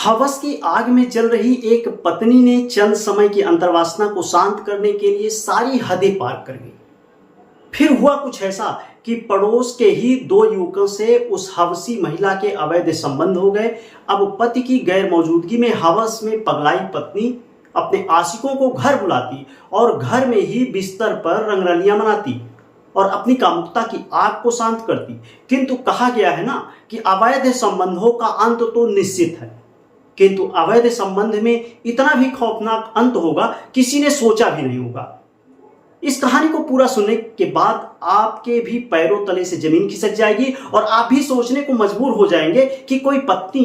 हवस की आग में जल रही एक पत्नी ने चंद समय की अंतर्वासना को शांत करने के लिए सारी हदें पार कर गई। फिर हुआ कुछ ऐसा कि पड़ोस के ही दो युवकों से उस हवसी महिला के अवैध संबंध हो गए। अब पति की गैर मौजूदगी में हवस में पगलाई पत्नी अपने आशिकों को घर बुलाती और घर में ही बिस्तर पर रंगरलियां मनाती और अपनी कामुकता की आग को शांत करती। किंतु कहा गया है ना कि अवैध संबंधों का अंत तो निश्चित है, किंतु अवैध संबंध में इतना भी खौफनाक अंत होगा किसी ने सोचा भी नहीं होगा। इस कहानी को पूरा सुनने के बाद आपके भी पैरों तले से जमीन खिसक जाएगी और आप भी सोचने को मजबूर हो जाएंगे कि कोई पत्नी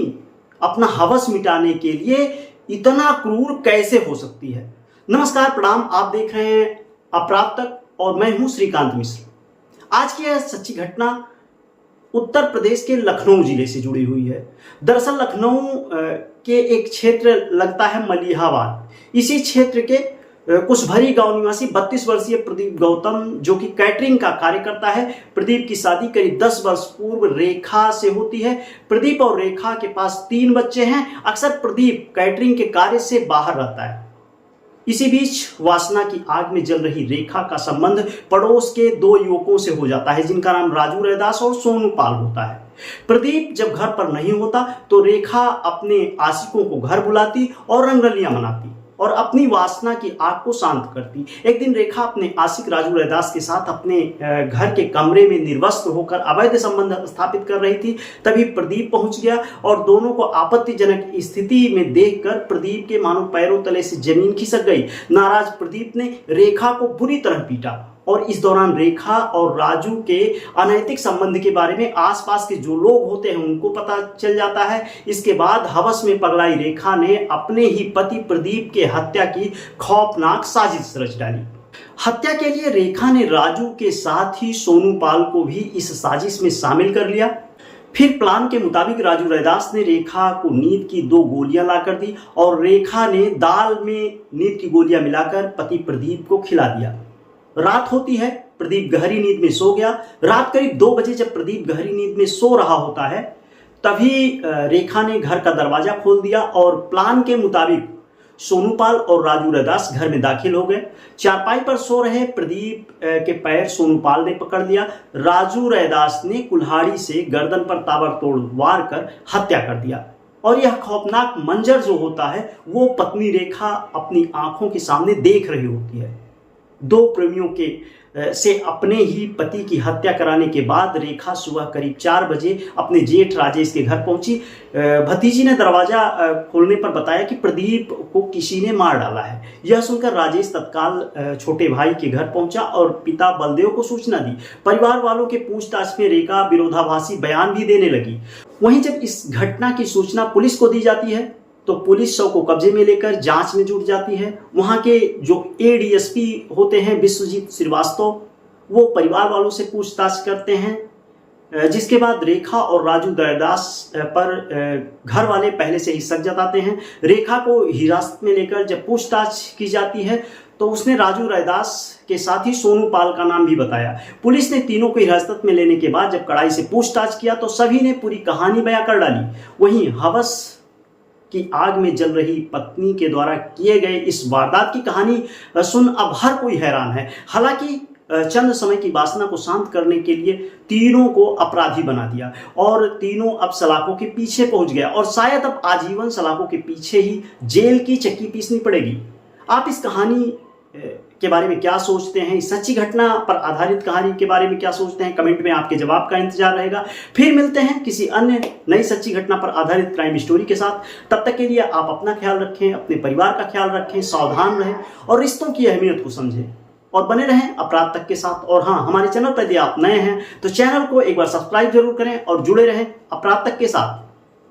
अपना हवस मिटाने के लिए इतना क्रूर कैसे हो सकती है। नमस्कार, प्रणाम। आप देख रहे हैं अपराध तक और मैं हूं श्रीकांत मिश्र। आज की यह सच्ची घटना उत्तर प्रदेश के लखनऊ जिले से जुड़ी हुई है। दरअसल लखनऊ के एक क्षेत्र लगता है मलिहाबाद। इसी क्षेत्र के कुशभरी गांव निवासी 32 वर्षीय प्रदीप गौतम, जो कि कैटरिंग का कार्य करता है। प्रदीप की शादी करीब 10 वर्ष पूर्व रेखा से होती है। प्रदीप और रेखा के पास 3 बच्चे हैं। अक्सर प्रदीप कैटरिंग के कार्य से बाहर रहता है। इसी बीच वासना की आग में जल रही रेखा का संबंध पड़ोस के 2 युवकों से हो जाता है, जिनका नाम राजू रैदास और सोनू पाल होता है। प्रदीप जब घर पर नहीं होता तो रेखा अपने आशिकों को घर बुलाती और रंगरलियां मनाती और अपनी वासना की आग को शांत करती। एक दिन रेखा अपने आशिक राजू रैदास के साथ अपने घर के कमरे में निर्वस्त्र होकर अवैध संबंध स्थापित कर रही थी। तभी प्रदीप पहुंच गया और दोनों को आपत्तिजनक स्थिति में देखकर प्रदीप के मानो पैरों तले से जमीन खिसक गई। नाराज प्रदीप ने रेखा को बुरी तरह पीटा और इस दौरान रेखा और राजू के अनैतिक संबंध के बारे में आसपास के जो लोग होते हैं उनको पता चल जाता है। इसके बाद हवस में पगलाई रेखा ने अपने ही पति प्रदीप के हत्या की खौफनाक साजिश रच डाली। हत्या के लिए रेखा ने राजू के साथ ही सोनू पाल को भी इस साजिश में शामिल कर लिया। फिर प्लान के मुताबिक राजू रैदास ने रेखा को नींद की 2 गोलियां लाकर दी और रेखा ने दाल में नींद की गोलियां मिलाकर पति प्रदीप को खिला दिया। रात होती है, प्रदीप गहरी नींद में सो गया। रात करीब 2 बजे जब प्रदीप गहरी नींद में सो रहा होता है तभी रेखा ने घर का दरवाजा खोल दिया और प्लान के मुताबिक सोनू पाल और राजू रैदास घर में दाखिल हो गए। चारपाई पर सो रहे प्रदीप के पैर सोनू पाल ने पकड़ लिया। राजू रैदास ने कुल्हाड़ी से गर्दन पर ताबड़तोड़ वार कर हत्या कर दिया और यह खौफनाक मंजर जो होता है वो पत्नी रेखा अपनी आंखों के सामने देख रही होती है। 2 प्रेमियों के से अपने ही पति की हत्या कराने के बाद रेखा सुबह करीब 4 बजे अपने जेठ राजेश के घर पहुंची। भतीजी ने दरवाजा खोलने पर बताया कि प्रदीप को किसी ने मार डाला है। यह सुनकर राजेश तत्काल छोटे भाई के घर पहुंचा और पिता बलदेव को सूचना दी। परिवार वालों के पूछताछ में रेखा विरोधाभासी बयान भी देने लगी। वहीं जब इस घटना की सूचना पुलिस को दी जाती है तो पुलिस शव को कब्जे में लेकर जांच में जुट जाती है। वहां के जो एडीएसपी होते हैं विश्वजीत श्रीवास्तव, वो परिवार वालों से पूछताछ करते हैं, जिसके बाद रेखा और राजू रैदास पर घर वाले पहले से ही शक जताते हैं। रेखा को हिरासत में लेकर जब पूछताछ की जाती है तो उसने राजू रैदास के साथ ही सोनू पाल का नाम भी बताया। पुलिस ने तीनों को हिरासत में लेने के बाद जब कड़ाई से पूछताछ किया तो सभी ने पूरी कहानी बयां कर डाली। वहीं हवस की आग में जल रही पत्नी के द्वारा किए गए इस वारदात की कहानी सुन अब हर कोई हैरान है। हालांकि चंद समय की वासना को शांत करने के लिए तीनों को अपराधी बना दिया और तीनों अब सलाखों के पीछे पहुंच गया और शायद अब आजीवन सलाखों के पीछे ही जेल की चक्की पीसनी पड़ेगी। आप इस कहानी के बारे में क्या सोचते हैं? इस सच्ची घटना पर आधारित कहानी के बारे में क्या सोचते हैं? कमेंट में आपके जवाब का इंतजार रहेगा। फिर मिलते हैं किसी अन्य नई सच्ची घटना पर आधारित क्राइम स्टोरी के साथ। तब तक के लिए आप अपना ख्याल रखें, अपने परिवार का ख्याल रखें, सावधान रहें और रिश्तों की अहमियत को समझें और बने रहें अपराध तक के साथ। और हाँ, हमारे चैनल पर यदि आप नए हैं तो चैनल को एक बार सब्सक्राइब जरूर करें और जुड़े रहें अपराध तक के साथ।